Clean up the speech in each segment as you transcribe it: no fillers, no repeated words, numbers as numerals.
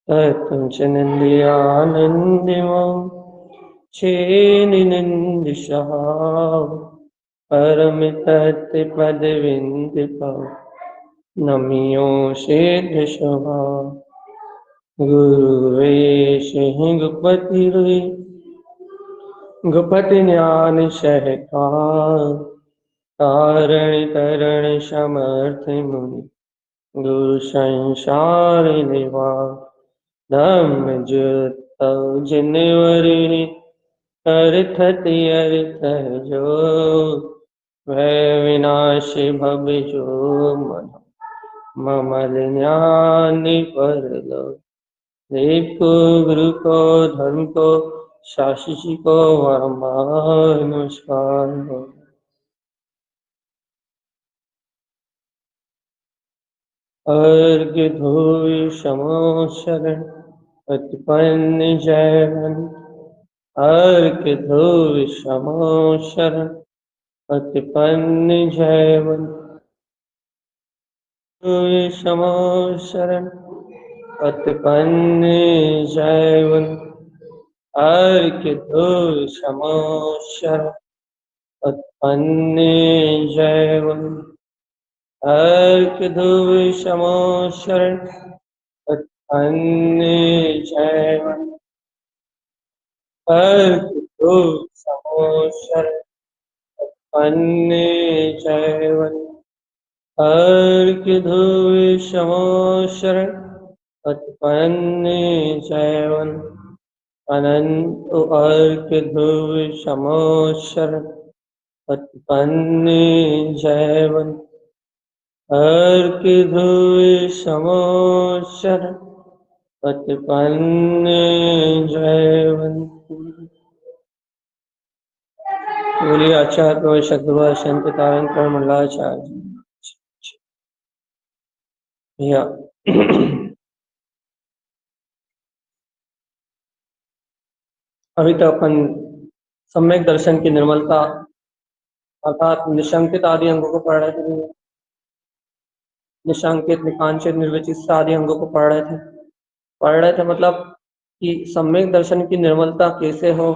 तत्तुञ्चनन्द्रियानन्दिमो छेनिनन्दिशः परमितत्पदविन्दिपो नमियो शेषः गुरुवेशहि गुपतिरुई गुपति ज्ञान सहका तारण तरण समर्थ मुनि गुरु संसार निवा धम्म जुत जिनवरि अर्थत अर्थ जो भय विनाशी भव जो मन ममल ज्ञान परलो देव को गुरु को धर्म को शास्त्री को नमस्कार हो। अर्घ्य धूय समो शरण उत्पन्न जयवन अर्घ्य धूय समो शरण उत्पन्न जयवन धूय समो शरण उत्पन्न जयवन अर्घ्य धूय समो शरण उत्पन्न जयवन अर्घ्य धूय समो शरण उत्पन्न जयवन अर्घ्य धूय समो शरण उत्पन्न जयवन अर्घ्य धूय समो शरण उत्पन्न जयवन अनंत अर्घ्य धूय समो शरण उत्पन्न जयवन अर्घ्य धूय समो शरण उत्पन्न जयवन। बोलिए आचार्य प्रभु सद्गुरु संत तारण मंडलाचार्य भैया। अभी तो अपन सम्यक दर्शन की निर्मलता अर्थात निशंकित आदि अंगों को पढ़ रहे थे। निशंकित निकांक्षित निर्विचित आदि अंगों को पढ़ रहे थे मतलब कि सम्यक दर्शन की निर्मलता कैसे हो,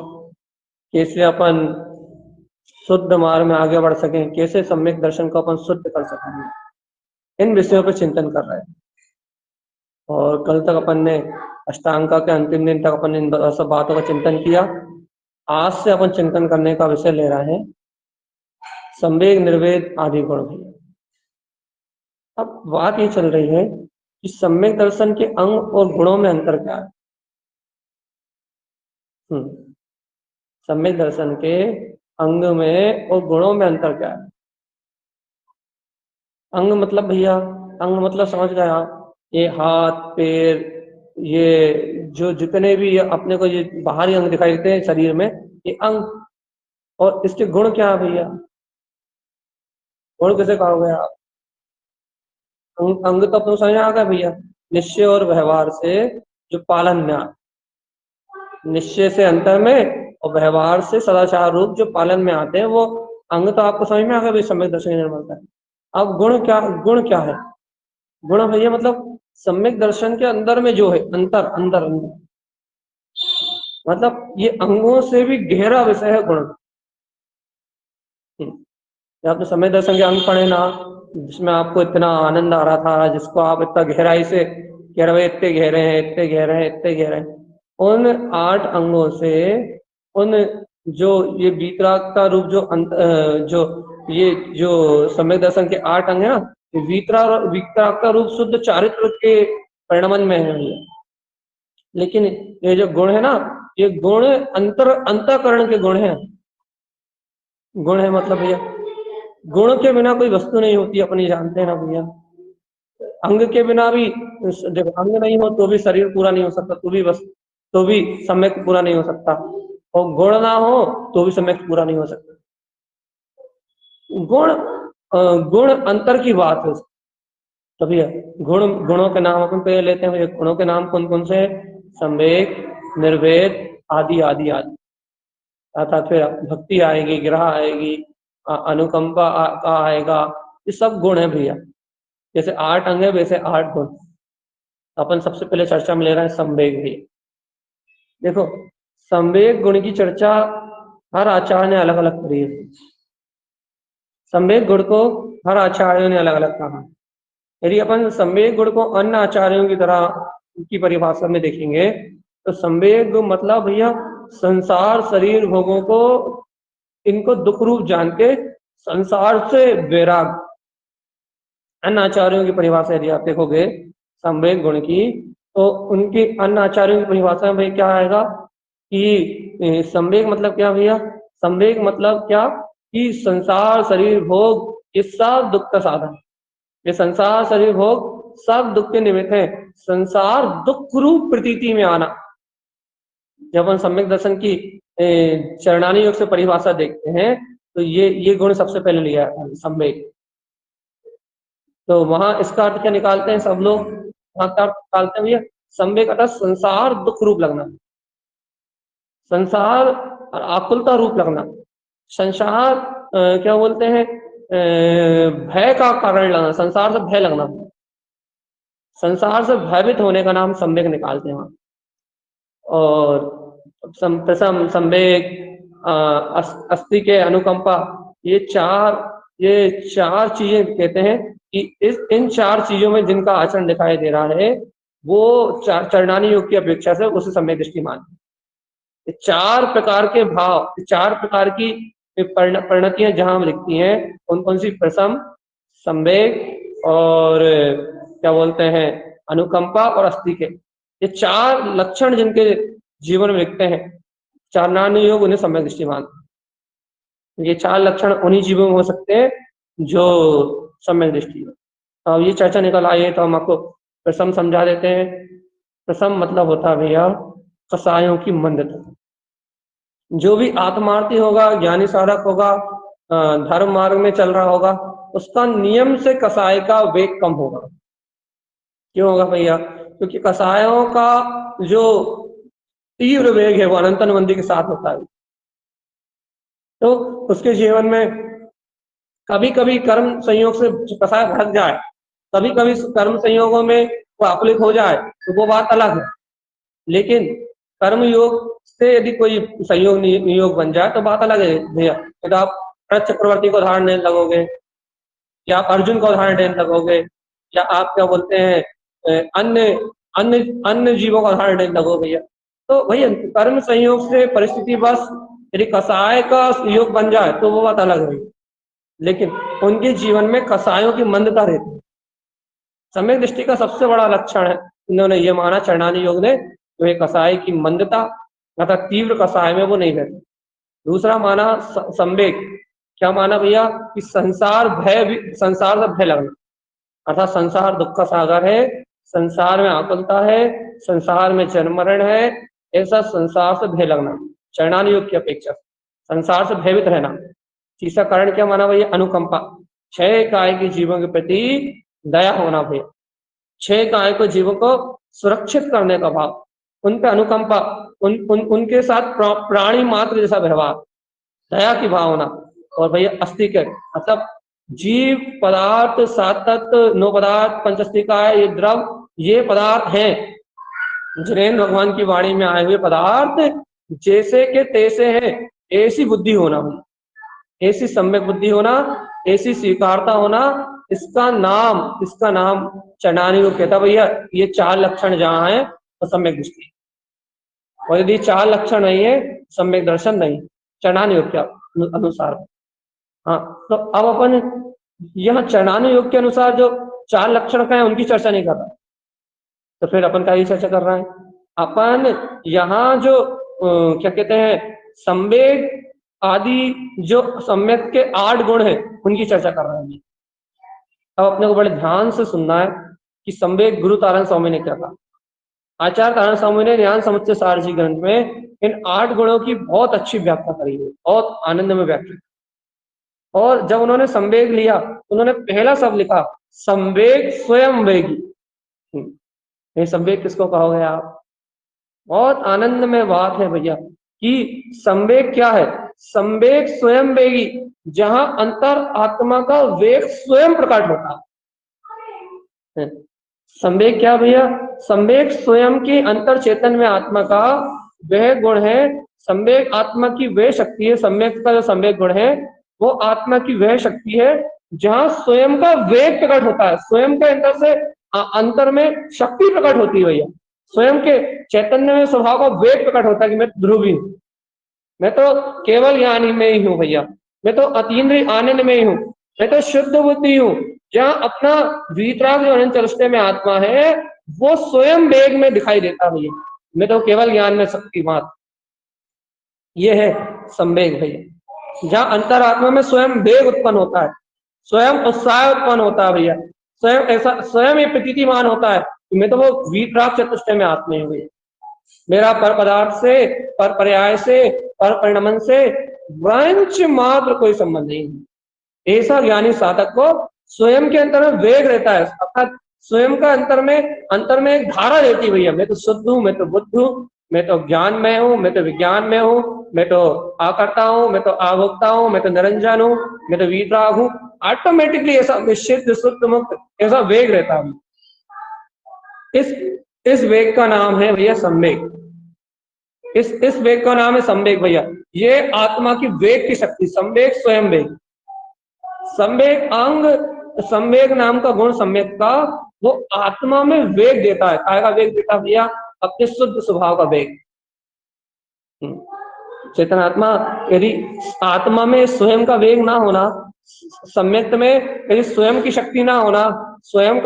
कैसे अपन शुद्ध मार्ग में आगे बढ़ सकें, कैसे सम्यक दर्शन को अपन शुद्ध कर सकेंगे, इन विषयों पर चिंतन कर रहे हैं। और कल तक अपन ने अष्टांग के अंतिम दिन तक अपन इन सब बातों का चिंतन किया। आज से अपन चिंतन करने का विषय ले रहे हैं संवेग निर्वेद आदि गुण भी। अब बात ये चल रही है कि सम्यक दर्शन के अंग और गुणों में अंतर क्या है। सम्यक दर्शन के अंग में और गुणों में अंतर क्या है। अंग मतलब भैया, अंग मतलब समझ गए आप, ये हाथ पैर, ये जो जितने भी अपने को ये बाहरी अंग दिखाई देते हैं शरीर में, ये अंग। और इसके गुण क्या है भैया, गुण कैसे कहोगे आप। अंग तो अपने समझ आ गया भैया, निश्चय और व्यवहार से जो पालन में आते, निश्चय से अंतर में और व्यवहार से सदाचार रूप जो पालन में आते हैं वो अंग तो आपको समझ में आ गया भाई, सम्यक दर्शन निर्मलता है। अब गुण क्या है। गुण भैया मतलब सम्यक दर्शन के अंदर में जो है अंतर, अंदर मतलब ये अंगों से भी गहरा विषय है गुण। आपने सम्यक दर्शन के अंग पढ़े ना, जिसमें आपको इतना आनंद आ रहा था, जिसको आप इतना गहराई से कह रहे इतने गहरे हैं, इतने गहरे हैं, इतने गहरे हैं, उन 8 अंगों से उन जो ये वीतरागता रूप जो ये जो सम्यक दर्शन के 8 अंग है ना, वीतरागता रूप शुद्ध चारित्र के परिणमन में है। लेकिन ये जो गुण है ना, ये गुण अंतःकरण के गुण है। गुण है मतलब भैया, गुण के बिना कोई वस्तु नहीं होती, अपनी जानते हैं ना भैया। अंग के बिना भी, देखो अंग नहीं हो तो भी शरीर पूरा नहीं हो सकता, तो भी सम्यक पूरा नहीं हो सकता, और गुण ना हो तो भी सम्यक पूरा नहीं हो सकता। गुण अंतर की बात है। तभी गुणों के नाम अपन पे लेते हैं। गुणों के नाम कौन कौन से हैं, संवेग, निर्वेद, आदि आदि आदि। अर्थात फिर भक्ति आएगी, ग्रह आएगी, अनुकंपा का आएगा, ये सब गुण है भैया। जैसे 8 अंग है वैसे 8 गुण। अपन सबसे पहले चर्चा में ले रहे हैं संवेग भी। देखो, संवेग गुण की चर्चा हर आचार्य ने अलग अलग करी है। संवेग गुण को हर आचार्यों ने अलग अलग कहा। यदि अपन संवेग गुण को अन्य आचार्यों की तरह की परिभाषा में देखेंगे तो संवेग मतलब भैया संसार शरीर भोगों को, इनको दुख रूप जान के संसार से वैराग। अन्य आचार्यों की परिभाषा यदि आप देखोगे संवेग गुण की, तो उनकी अन्य आचार्यों की परिभाषा में क्या आएगा कि संवेग मतलब क्या भैया? संवेग मतलब क्या कि संसार शरीर भोग ये सब दुख का साधन, ये संसार शरीर भोग सब दुख के निमित्त है। संसार दुख रूप प्रतीति में आना। जब हम सम्यक दर्शन की चरणानी योग से परिभाषा देखते हैं तो ये गुण सबसे पहले लिया है संवेग। तो वहां इसका अर्थ क्या निकालते हैं सब लोग? वहां का अर्थ निकालते हैं भैया संवेग अर्थात संसार दुख रूप लगना, संसार आकुलता रूप लगना, संसार क्या बोलते हैं भय का कारण लगना, संसार से भय लगना, संसार से भयभीत होने का नाम संवेग निकालते हैं वहां। और प्रसम संवेग अस्थि के अनुकंपा, ये चार चीजें कहते हैं कि इन चार चीजों में जिनका आचरण दिखाई दे रहा है वो चरणानी योग की अपेक्षा से उसे सम्यक दृष्टि मानते हैं। चार प्रकार के भाव, चार प्रकार की परिणतियां जहां लिखती हैं उन कौन सी? प्रसम, संवेग और क्या बोलते हैं अनुकंपा और अस्थि के, ये चार लक्षण जिनके जीवन में लिखते हैं चरणानी योग उन्हें सम्यक दृष्टि मानते हैं। ये चार लक्षण उन्हीं जीवों में हो सकते हैं जो सम्यक दृष्टि है। अब ये चर्चा निकल आई है तो हम आपको प्रसम समझा देते हैं। प्रसम मतलब होता है भैया कसायों की मंदता। जो भी आत्मार्थी होगा, ज्ञानी साधक होगा, धर्म मार्ग में चल रहा होगा, उसका नियम से कसाय का वेग कम होगा। क्यों होगा भैया? क्योंकि कसायों का जो तीव्र वेग है वो अनंतन मंदी के साथ होता है। तो उसके जीवन में कभी कभी कर्म संयोग से कसाय भड़क जाए, कभी कभी कर्म संयोगों में वो आकुलित हो जाए तो वो बात अलग है। लेकिन कर्म योग से यदि कोई संयोग नियोग बन जाए तो बात अलग है भैया। तो आप भरत चक्रवर्ती को उदाहरण देने लगोगे, या आप अर्जुन का उदाहरण देने लगोगे, या आप क्या बोलते हैं अन्य अन्य अन्य जीवों का उदाहरण देने लगोगे भैया। तो भैया कर्म संयोग से परिस्थिति बस यदि कसाय का योग बन जाए तो वो बात अलग है, लेकिन उनके जीवन में कसायों की मंदता रहती है। सम्यक दृष्टि का सबसे बड़ा लक्षण है, इन्होंने ये माना चरणानी योग ने, तो कसाय की मंदता अर्थात तीव्र कसाय में वो नहीं रहती। दूसरा माना संवेग, क्या माना भैया कि संसार से भय लगना, अर्थात संसार दुख का सागर है, संसार में आकुलता है, संसार में जन्म मरण है, ऐसा संसार से भय लगना चरणानी योग की अपेक्षा, संसार से भयभीत रहना। तीसरा कारण क्या माना भैया? अनुकंपा, क्षय काय के जीवों के प्रति दया होना भैया, क्षय काय को जीवों को सुरक्षित करने का भाव, उन पे अनुकंपा, उनके साथ प्राणी मात्र जैसा व्यवहार, दया की भावना। और भैया अस्तिक मतलब जीव पदार्थ, सातत्व, नौ पदार्थ, पंचस्तिकाय, ये द्रव, ये पदार्थ हैं जिनेन्द्र भगवान की वाणी में आए हुए पदार्थ जैसे के तैसे हैं, ऐसी बुद्धि होना भैया, ऐसी सम्यक बुद्धि होना, ऐसी स्वीकारता होना, इसका नाम चरणानी योग कहता भैया। ये चार लक्षण जहां है तो सम्यक दृष्टि, और यदि चार लक्षण नहीं है सम्यक दर्शन नहीं चरणानी योग के अनुसार। हाँ, तो अब अपन यह चरणानी योग के अनुसार जो चार लक्षण का है उनकी चर्चा नहीं कर रहा, तो फिर अपन का ही चर्चा कर रहा है। अपन यहाँ जो क्या कहते हैं संवेग आदि जो सम्यक के 8 गुण हैं उनकी चर्चा कर रहे हैं। अब अपने को बड़े ध्यान से सुनना है कि संवेग गुरु तारण स्वामी ने क्या कहा। आचार्य तारण स्वामी ने ज्ञान समुच्चय सार जी ग्रंथ में इन 8 गुणों की बहुत अच्छी व्याख्या करी है, बहुत आनंद में व्याख्या। और जब उन्होंने संवेग लिया उन्होंने पहला शब्द लिखा संवेग स्वयं वेगी। ये संवेग किसको कहोगे आप? बहुत आनंद में बात है भैया कि संवेग क्या है? संवेग स्वयं वेगी, जहां अंतर आत्मा का वेग स्वयं प्रकट होता है। संवेग क्या भैया? संवेग स्वयं की अंतर चेतन में आत्मा का वह गुण है। संवेग आत्मा की वह शक्ति है, सम्यक का जो संवेग गुण है वो आत्मा की वह शक्ति है जहां स्वयं का वेग प्रकट होता है। स्वयं के अंतर से अंतर में शक्ति प्रकट होती है भैया। स्वयं के चैतन्य में स्वभाव का वेग प्रकट होता है कि मैं ध्रुवी हूं, मैं तो केवल ज्ञानी में ही हूं भैया, मैं तो अतीन्द्रिय आनंद में ही हूं, मैं तो शुद्ध बुद्धि हूं। जहां अपना वीतराग जो अनंत चतुष्टय में आत्मा है वो स्वयं वेग में दिखाई देता है भैया, मैं तो केवल ज्ञान में शक्तिमान। ये है संवेग भैया, जहां अंतरात्मा में स्वयं वेग उत्पन्न होता है, स्वयं उत्साह उत्पन्न होता है भैया, स्वयं ऐसा स्वयं ये प्रतीतिमान होता है कि मैं तो वो वीतराग चतुष्टय में आत्मा हूं भैया। मेरा पर पदार्थ से, पर पर्याय से, पर परिणमन से वंश मात्र कोई संबंध नहीं है। ऐसा ज्ञानी साधक को स्वयं के अंतर में वेग रहता है, अर्थात स्वयं का अंतर में एक धारा रहती है भैया, मैं तो शुद्ध हूं, मैं तो बुद्ध हूं, मैं तो ज्ञान में हूं, मैं तो विज्ञान में हूं, मैं तो आकर्ता हूं, मैं तो आभोक्ता हूं, मैं तो निरंजन हूं, मैं तो वीतराग हूं। ऑटोमेटिकली ऐसा निश्चित शुद्ध मुक्त ऐसा वेग रहता है। इस वेग का नाम है भैया संवेग। इस वेग का नाम है संवेग भैया। ये आत्मा की वेग की शक्ति, संवेग स्वयं वेग। संवेग अंग, संवेग नाम का गुण सम्यक का वो आत्मा में वेग देता है। काय का वेग देता है भैया? अपने शुद्ध स्वभाव का वेग। चेतन आत्मा, यदि आत्मा में स्वयं का वेग ना होना, सम्यक्त में यदि स्वयं की शक्ति ना होना, स्वयं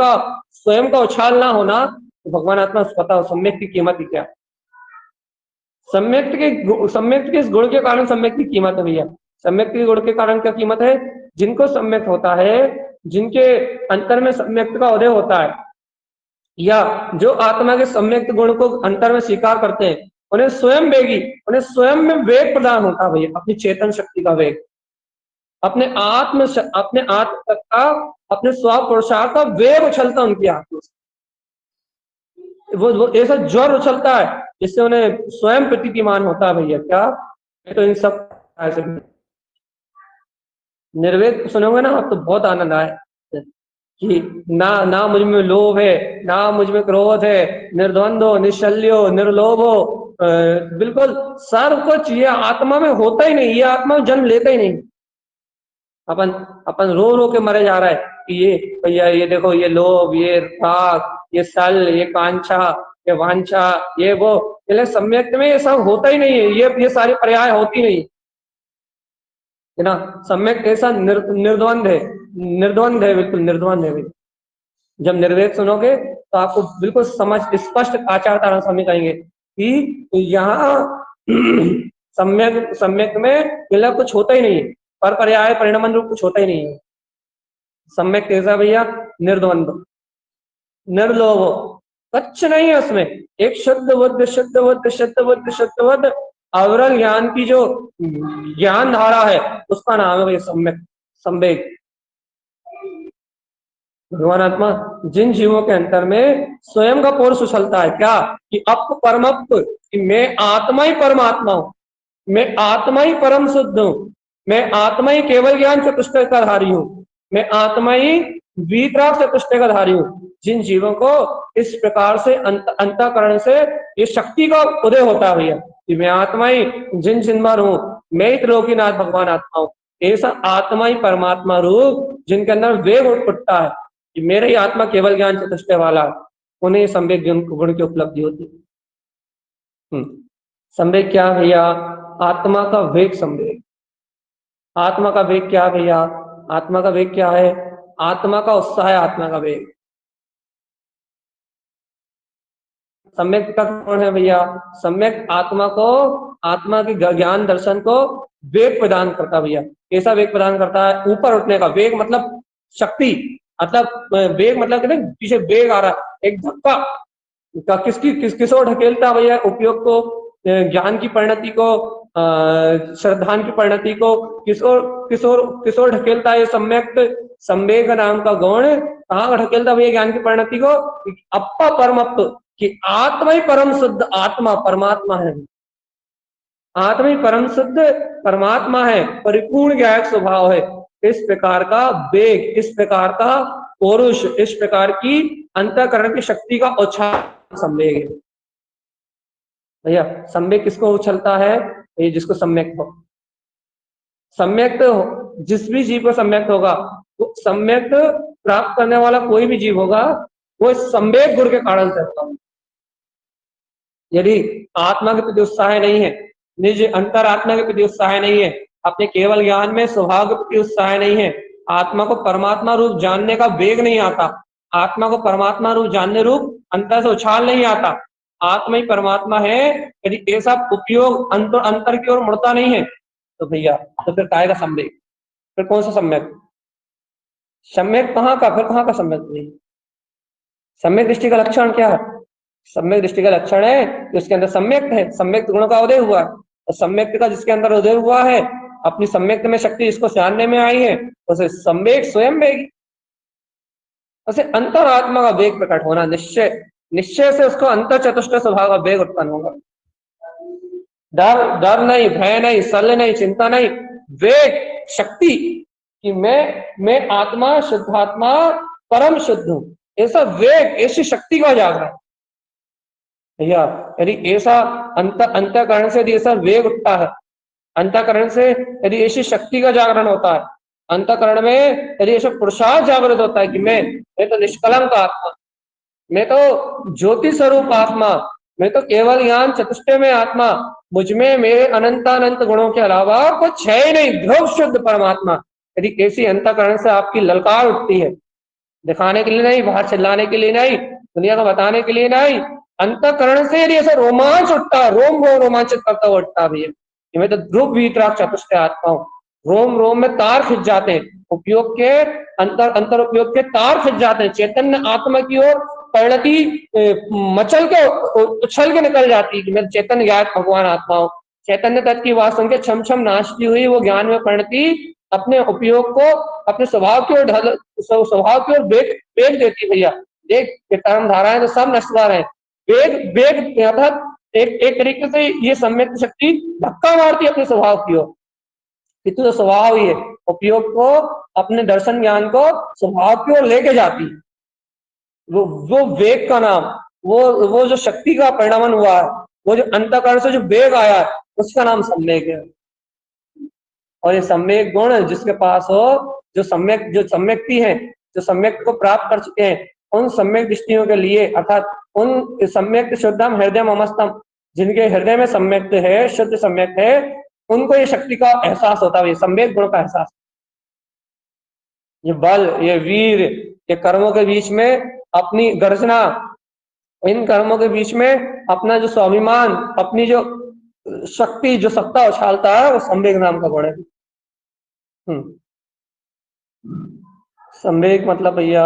का उछाल ना होना, तो भगवान आत्मा पता हो सम्यक्त की कीमत ही क्या। सम्यक्त के इस गुण के कारण सम्यक्त की कीमत है भैया। सम्यक्त के गुण के कारण क्या कीमत है? जिनको सम्यक्त होता है, जिनके अंतर में सम्यक्त का उदय होता है, या जो आत्मा के सम्यक्त गुण को अंतर में स्वीकार करते हैं, उन्हें स्वयं में वेग प्रदान होता है भैया, अपनी चेतन शक्ति का वेग, अपने आत्म का, अपने स्व पुरुषार्थ का वेग उछलता उनकी आत्मा से। वो ऐसा ज्वर उछलता है जिससे उन्हें स्वयं प्रतीतिमान होता है भैया। क्या? तो इन सब ऐसे निर्वेद सुनोगे ना आप तो बहुत आनंद आए कि ना मुझ में लोभ है, ना मुझ में क्रोध है, निर्द्वंदो, निश्चल्यो, निर्लोभो, बिल्कुल सर्व कुछ ये आत्मा में होता ही नहीं, ये आत्मा में जन्म लेता ही नहीं। अपन रो रो के मरे जा रहा है कि ये भैया, ये देखो, ये लोभ, ये राग, ये सल, ये कांछा, ये वांछा, ये वो, सम्यक में ये सब होता ही नहीं है, ये सारी पर्याय होती नहीं है ना। सम्यक ऐसा निर्द्वंद है, बिल्कुल निर्द्वंद है भैया। जब निर्वेद सुनोगे तो आपको बिल्कुल समझ स्पष्ट आचार धारा समझ आएंगे कि यहाँ सम्यक में मतलब कुछ होता ही नहीं है, पर पर्याय परिणमन रूप कुछ होता ही नहीं है। सम्यक कैसा भैया? निर्द्वंद, निर्लोभ, कुछ नहीं है उसमें। एक शुद्ध बुद्ध अविरल ज्ञान की जो ज्ञान धारा है उसका नाम है भैया सम्यक, संवेग। भगवान आत्मा जिन जीवों के अंतर में स्वयं का पुरुष उछलता है, क्या कि अप परमप, कि मैं आत्मा ही परमात्मा हूं, मैं आत्मा ही परम शुद्ध हूं, मैं आत्मा ही केवल ज्ञान चतुष्टय का धारी हूं, मैं आत्मा ही वीतराग चतुष्टय का धारी हूं। जिन जीवों को इस प्रकार से अंतःकरण से ये शक्ति का उदय होता है भैया कि मैं आत्मा ही जिन जिनमर हूं, मैं ही त्रिलोकीनाथ भगवान आत्मा हूं, ऐसा आत्मा ही परमात्मा रूप जिनके अंदर वेग उठता है कि मेरे ही आत्मा केवल ज्ञान चतुष्टय वाला, उन्हें संवेग गुण की उपलब्धि होती है। संवेग क्या भैया? आत्मा का वेग संवेग। आत्मा का वेग क्या भैया? आत्मा का वेग क्या है? आत्मा का उत्साह है, आत्मा का वेग। सम्यक का कौन है भैया? सम्यक आत्मा को, आत्मा के ज्ञान दर्शन को वेग प्रदान करता भैया। कैसा वेग प्रदान करता है? ऊपर उठने का वेग, मतलब शक्ति, मतलब वेग मतलब कहते हैं पीछे वेग आ रहा है, एक धक्का किस ओर ढकेलता भैया? उपयोग को, ज्ञान की परिणति को, श्रद्धान की परिणति को किस ओर ढकेलता है? सम्यक संवेग नाम का गुण कहाँ ढकेलता भैया ज्ञान की परिणति को? अप्पा परमप्प, कि आत्मा ही परम शुद्ध आत्मा परमात्मा है, आत्मा ही परम शुद्ध परमात्मा है, परिपूर्ण ज्ञायक स्वभाव है। इस प्रकार का वेग, इस प्रकार का पौरुष, इस प्रकार की अंतःकरण की शक्ति का उछाल संवेग है भैया। संवेग किसको उछलता है? ये जिसको सम्यक्त हो, सम्यक्त जिस भी जीव को सम्यक्त होगा, वो सम्यक्त प्राप्त करने वाला कोई भी जीव होगा वो संवेग गुण के कारण से होगा। यदि आत्मा के प्रति उत्साह नहीं है, निज अंतरात्मा के प्रति उत्साह नहीं है, अपने केवल ज्ञान में स्वभाव के प्रति उत्साह नहीं है, आत्मा को परमात्मा रूप जानने का वेग नहीं आता, आत्मा को परमात्मा रूप जानने रूप अंतर से उछाल नहीं आता, आत्मा ही परमात्मा है, यदि ऐसा उपयोग अंतर की ओर मुड़ता नहीं है, तो भैया तो फिर काय का सम्यक? फिर कौन सा सम्यक? सम्यक कहाँ का? फिर कहाँ का सम्यक नहीं? सम्यक दृष्टि का लक्षण क्या है? सम्यक दृष्टि का लक्षण है कि उसके अंदर सम्यक है, सम्यक गुणों का उदय हुआ है, और सम्यक का जिसके अंदर उदय हुआ है, अपनी सम्यक में शक्ति इसको जानने में आई है, उसे सम्यक स्वयं वेगी, उसे अंतरात्मा का वेग प्रकट होना, निश्चय निश्चय से उसको अंतर चतुष्ट स्वभाव का वेग उत्पन्न होगा। डर नहीं, भय नहीं, शल्य नहीं, चिंता नहीं, वेग, शक्ति कि मैं आत्मा, शुद्धात्मा, परम शुद्ध हूं, ऐसा वेग, ऐसी शक्ति का जागरण भैया। यदि ऐसा अंतःकरण से यदि ऐसा वेग उठता है, अंतःकरण से यदि ऐसी शक्ति का जागरण होता है, अंतःकरण में यदि ऐसा पुरुषार्थ जागृत होता है कि मैं तो निष्कलंक आत्मा, मैं तो ज्योति स्वरूप आत्मा, मैं तो केवल ज्ञान चतुष्टय में आत्मा, मुझमें मेरे अनंतानंत गुणों के अलावा कुछ है ही नहीं, ध्रुव शुद्ध परमात्मा, यदि ऐसी अंतःकरण से आपकी ललकार उठती है, दिखाने के लिए नहीं, बाहर चिल्लाने के लिए नहीं, दुनिया को बताने के लिए नहीं, अंतःकरण से यदि ऐसा रोमांच उठता, रोम रोम रोमांचित करता हुआ उठता भैया, मैं तो ध्रुव वीतराग चतुष्टय आत्मा हूँ, रोम रोम में तार खिंच जाते हैं, उपयोग के अंतर उपयोग के तार खिंच जाते हैं, चैतन्य आत्मा की ओर परिणति मचल के उछल के निकल जाती है कि मैं चैतन्य ज्ञात भगवान आत्मा हूँ। चैतन्य तत्व की वास्तव के छम छम नाचती हुई वो ज्ञान में परिणति अपने उपयोग को अपने स्वभाव की ओर स्वभाव की ओर वेग देती भैया। देख कर्म धाराएं तो सब नष्टवार है, वेग वेग अर्थात एक तरीके से ये सम्यक शक्ति धक्का मारती है अपने स्वभाव की ओर, किंतु तो स्वभाव ही है, उपयोग को अपने दर्शन ज्ञान को स्वभाव की ओर लेके जाती है। वो वेग का नाम, वो जो शक्ति का परिणामन हुआ है, वो जो अंतःकरण से जो वेग आया है, उसका नाम सम्यक है। और ये सम्यक गुण जिसके पास हो, जो सम्यक्ति है, जो सम्यक को प्राप्त कर चुके हैं, उन सम्यक दृष्टियों के लिए, अर्थात उन सम्यक शुद्धम हृदय ममस्तम, जिनके हृदय में सम्यक है, शुद्ध सम्यक है, उनको ये शक्ति का एहसास होता है, ये सम्यक गुण का एहसास, ये बल, ये वीर, ये कर्मों के बीच में अपनी गर्जना, इन कर्मों के बीच में अपना जो स्वाभिमान, अपनी जो शक्ति, जो सत्ता उछालता है, वो संवेग नाम का गुण है। संवेग मतलब भैया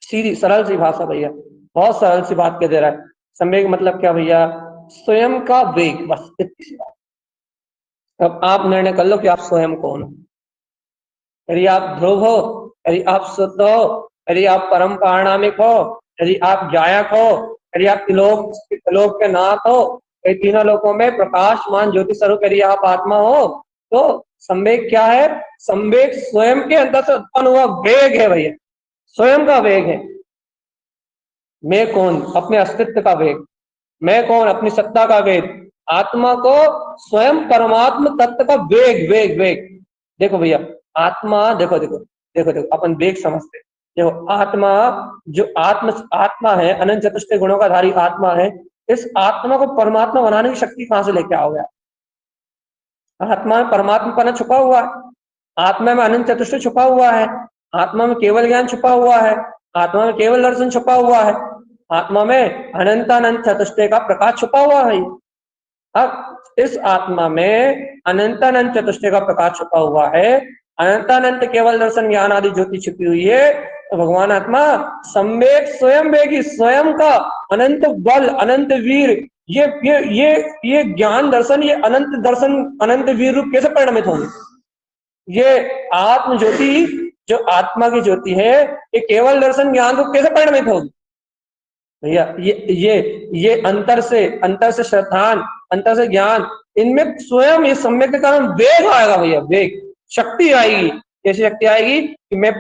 सीधी सरल सी भाषा भैया, बहुत सरल सी बात कह दे रहा है। संवेग मतलब क्या भैया? स्वयं का वेग, बस इतनी सी बात। अब आप निर्णय कर लो कि आप स्वयं कौन हो। यदि आप ध्रुव हो, यदि आप शुद्ध हो, यदि आप परम पारणामिक हो, यदि आप गायक हो, यदि आप त्रिलोक के नाथ हो, ये तीनों लोकों में प्रकाशमान ज्योति स्वरूप यदि आप आत्मा हो, तो संवेग क्या है? संवेग स्वयं के अंदर से उत्पन्न हुआ वेग है भैया, स्वयं का वेग है। मैं कौन? अपने अस्तित्व का वेग। मैं कौन? अपनी सत्ता का वेग। आत्मा को स्वयं परमात्म तत्व का वेग वेग वेग। देखो भैया, आत्मा, देखो देखो देखो देखो, अपन वेग समझते, देखो आत्मा, जो आत्मा है, अनंत चतुष्टय गुणों का धारी आत्मा है, इस आत्मा को परमात्मा बनाने की शक्ति कहां से लेके आओगे? आत्मा में परमात्मा छुपा हुआ है, आत्मा में अनंत चतुष्टय छुपा हुआ है, आत्मा में केवल ज्ञान छुपा हुआ है, आत्मा में केवल दर्शन छुपा हुआ है, आत्मा में अनंत चतुष्टय का प्रकाश छुपा हुआ है। अब इस आत्मा में अनंत चतुष्टय का प्रकाश छुपा हुआ है, अनंत केवल दर्शन ज्ञान आदि ज्योति छुपी हुई है, तो भगवान आत्मा सम्यक स्वयं वेगी, स्वयं का अनंत बल, अनंत वीर, ये ज्ञान दर्शन, ये अनंत दर्शन, अनंत वीर रूप कैसे परिणमित होंगे? ये आत्म ज्योति, जो आत्मा की ज्योति है, ये केवल दर्शन ज्ञान रूप कैसे परिणमित होगी भैया? ये अंतर से श्रद्धान, अंतर से ज्ञान, इनमें स्वयं ये सम्यक के कारण वेग आएगा भैया, वेग, शक्ति आएगी। कैसी शक्ति आएगी? कि मैं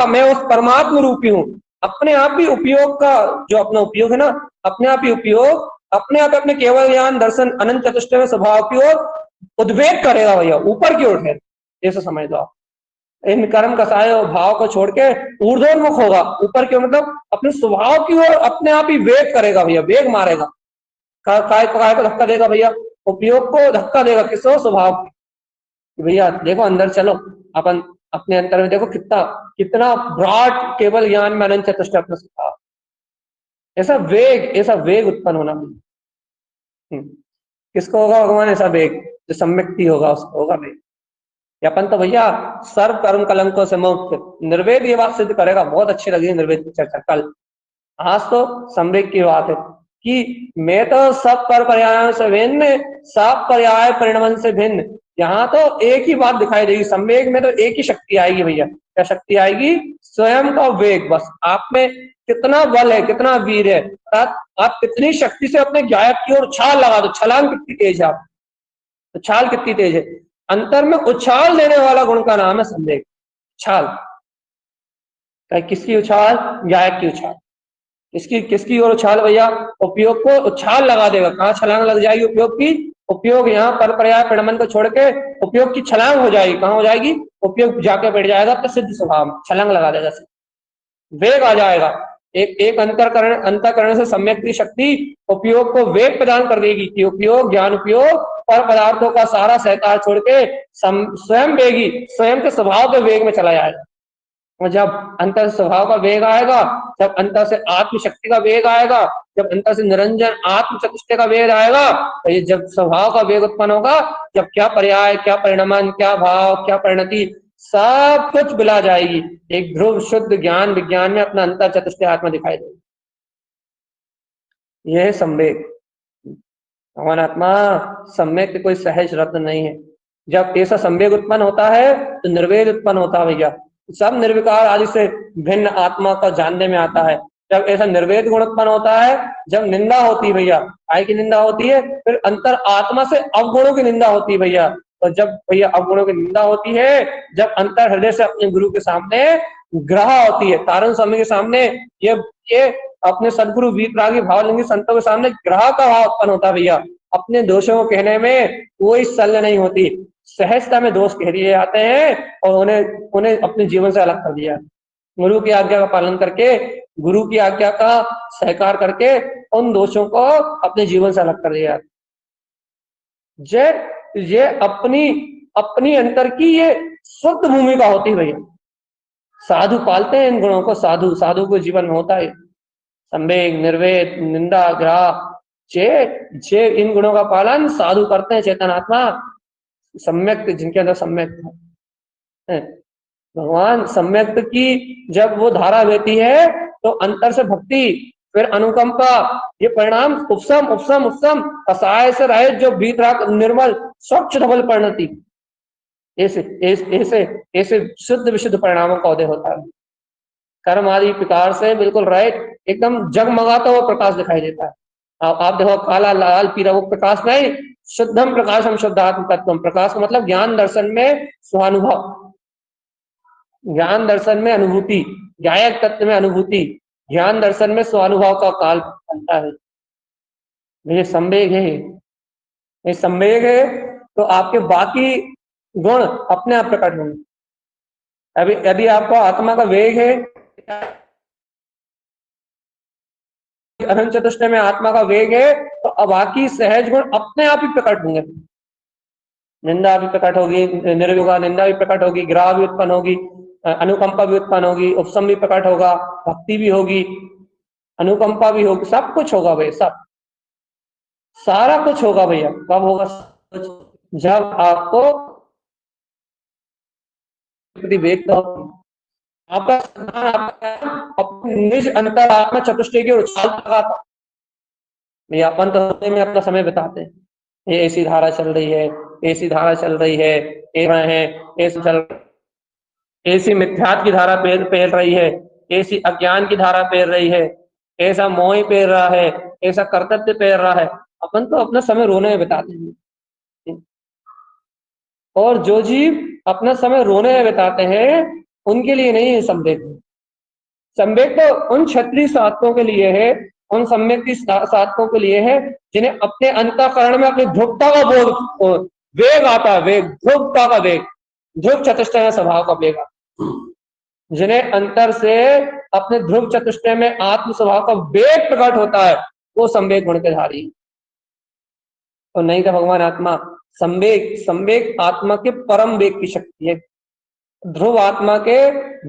मैं उस परमात्म रूपी हूँ। अपने आप ही उपयोग का जो अपना उपयोग है ना, अपने आप ही उपयोग, अपने आप अपने केवल ज्ञान दर्शन अनंत चतुष्टय में स्वभाव की ओर उद्वेग करेगा भैया, ऊपर की ओर है, ऐसा समझ लो आप। इन कर्म कसाय और भाव को छोड़ के ऊर्ध्वोन्मुख होगा, ऊपर की ओर मतलब अपने स्वभाव की ओर अपने आप ही वेग करेगा भैया, वेग मारेगा। काय को धक्का देगा भैया, उपयोग को धक्का देगा, किसको? स्वभाव को। भैया देखो अंदर चलो, अपन अपने अंतर में देखो कितना कितना ब्रॉड केवल ज्ञान में अनंत चतुष्टय अपने स्वभाव, ऐसा वेग उत्पन्न होना। किसको होगा भगवान ऐसा वेग? जो सम्यक्ति होगा उसको होगा वेग। अपन तो भैया सर्व कर्म कलंकों से मुक्त, निर्वेद ये बात सिद्ध करेगा। बहुत अच्छी लगी निर्वेद की चर्चा कल। आज तो संवेग की बात है कि मैं तो सब पर पर्यायों से भिन्न, सब पर्याय परिणमन से भिन्न। यहाँ तो एक ही बात दिखाई देगी, संवेग में तो एक ही शक्ति आएगी भैया। क्या शक्ति आएगी? स्वयं का वेग। बस आप में कितना बल है, कितना वीर है, आप कितनी शक्ति से अपने गायक की ओर छाल लगा दो। छलांग कितनी तेज है आप, तो छाल कितनी तेज है। अंतर में उछाल देने वाला गुण का नाम है संवेग। छाल, किसकी उछाल? गायक की उछाल। किसकी ओर उछाल भैया? उपयोग को उछाल लगा देगा। कहाँ छलांग लग जाएगी उपयोग की? उपयोग यहाँ पर पर्याय परिणमन को छोड़ के उपयोग की छलांग हो जाएगी। कहाँ हो जाएगी? उपयोग जाके बैठ जाएगा प्रसिद्ध स्वभाव, छलांग लगा देगा, वेग आ जाएगा। एक अंतःकरण से सम्यक की शक्ति उपयोग को वेग प्रदान कर देगी कि उपयोग ज्ञान उपयोग पर पदार्थों का सारा सहकार छोड़ के स्वयं वेगी, स्वयं के स्वभाव के वेग में चला जाएगा। और जब अंतर स्वभाव का वेग आएगा, जब अंतर से आत्म शक्ति का वेग आएगा, जब अंतर से निरंजन आत्म चतुष्टय का वेग आएगा, तो ये जब स्वभाव का वेग उत्पन्न होगा, जब क्या पर्याय, क्या परिणमन, क्या भाव, क्या परिणति, सब कुछ बिला जाएगी। एक ध्रुव शुद्ध ज्ञान विज्ञान में अपना अंतर चतुष्टय आत्मा दिखाई देगी। यह है संवेग। भगवान आत्मा सम्यक कोई सहज रत्न नहीं है। जब ऐसा संवेग उत्पन्न होता है तो निर्वेद उत्पन्न होता है भैया। सब निर्विकार आदि से भिन्न आत्मा का जानने में आता है। जब ऐसा निर्वेद गुण उत्पन्न होता है, जब निंदा होती है भैया, काय की निंदा होती है? फिर अंतर आत्मा से अवगुणों की निंदा होती है भैया। और जब भैया अवगुणों की निंदा होती है, जब अंतर हृदय से अपने गुरु के सामने ग्रह होती है, तारण स्वामी के सामने ये अपने सदगुरु वीतरागी भावलिंगी संतों के सामने ग्रह का भाव उत्पन्न होता है भैया। अपने दोषों को कहने में कोई शल्य नहीं होती, सहजता में दोष कह दिए जाते हैं और उन्हें अपने जीवन से अलग कर दिया। गुरु की आज्ञा का पालन करके, गुरु की आज्ञा का सहकार करके उन दोषों को अपने जीवन से अलग कर दिया। ये अपनी अंतर की ये शुद्ध भूमिका होती है भैया। साधु पालते हैं इन गुणों को, साधु को जीवन में होता है संवेग, निर्वेद, निंदा, ग्रह, जे इन गुणों का पालन साधु करते हैं। चेतन आत्मा सम्यक, जिनके अंदर सम्यक है, भगवान सम्यक की जब वो धारा बहती है तो अंतर से भक्ति, फिर अनुकंपा, ये परिणाम उपसम उपसम उपसम, कसाय से रहित जो भीतराग निर्मल स्वच्छ धवल परिणति, ऐसे ऐसे ऐसे शुद्ध विशुद्ध परिणामों का उदय होता है। कर्म आदि प्रकार से बिल्कुल रहित, एकदम जगमगाता हुआ प्रकाश दिखाई देता है। आप देखो काला लाल पीला वो प्रकाश नहीं, शुद्धम प्रकाशम शुद्धात्म तत्वम। प्रकाश का मतलब ज्ञान दर्शन में स्वानुभव, ज्ञान दर्शन में अनुभूति, गायक तत्व में अनुभूति, ज्ञान दर्शन में स्वानुभव का काल बनता है। ये संवेग है, ये संवेग है तो आपके बाकी गुण अपने आप प्रकट होंगे। अभी यदि आपको आत्मा का वेग है, अनंत चतुष्टय में आत्मा का वेग है, तो बाकी सहज गुण अपने आप ही प्रकट होंगे। निंदा भी प्रकट होगी, निर्विकार निंदा भी प्रकट होगी, ग्रह भी उत्पन्न होगी, अनुकंपा भी उत्पन्न होगी, उपसम भी प्रकट होगा, भक्ति भी होगी, अनुकंपा भी होगी, सब कुछ होगा भैया, सब सारा कुछ होगा भैया। कब होगा? जब आपको वेग आपका अपने निज अंतर आत्मा चतुष्टय की उछाल लगाता। भैया अपन तो में अपना समय बिताते हैं, ये ऐसी धारा चल रही है, ऐसी धारा चल रही है, ऐसी चल, ऐसी मिथ्यात्व की धारा पेल रही है, ऐसी अज्ञान की धारा पेल रही है, ऐसा मोह पेल रहा है, ऐसा कर्तव्य पेल रहा है। अपन तो अपना समय रोने में बिताते हैं। और जो जीव अपना समय रोने में बिताते हैं उनके लिए नहीं है संवेग। संवेग तो उन क्षत्रिय साधकों के लिए है उन सम्यक की साधकों के लिए है जिन्हें अपने अंतःकरण में अपनी ध्रुवता का बोध, वेग आता है, वेग, ध्रुवता का वेग, ध्रुव चतुष्टय स्वभाव का वेग आता है। जिन्हें अंतर से अपने ध्रुव चतुष्टय में आत्म स्वभाव का वेग प्रकट होता है, वो संवेग गुण के धारी। और नहीं तो भगवान आत्मा संवेग, संवेग आत्मा के परम वेग की शक्ति है। ध्रुव आत्मा के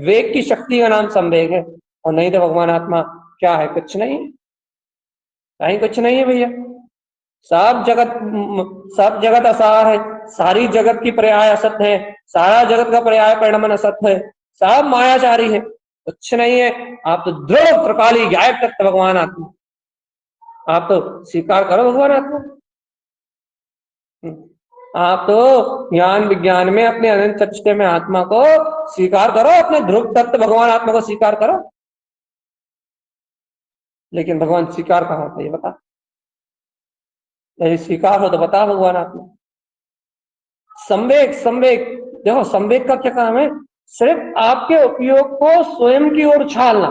वेग की शक्ति का नाम संवेग है। और नहीं तो भगवान आत्मा क्या है? कुछ नहीं, कहीं कुछ नहीं है भैया। सब जगत असार है, सारी जगत की पर्याय असत है, सारा जगत का पर्याय परिणमन असत है, सब मायाचारी है, कुछ नहीं है। आप तो दृढ़ त्रिकाली गायब तक भगवान आत्मा, आप तो स्वीकार करो भगवान आत्मा। आप तो ज्ञान विज्ञान में अपने अनंत चतुष्टय में आत्मा को स्वीकार करो, अपने ध्रुव तत्व भगवान आत्मा को स्वीकार करो। लेकिन भगवान स्वीकार कहाँ होता है ये बता, यदि स्वीकार हो तो बता भगवान आत्मा। संवेग, संवेग देखो, संवेग का क्या काम है? सिर्फ आपके उपयोग को स्वयं की ओर उछालना।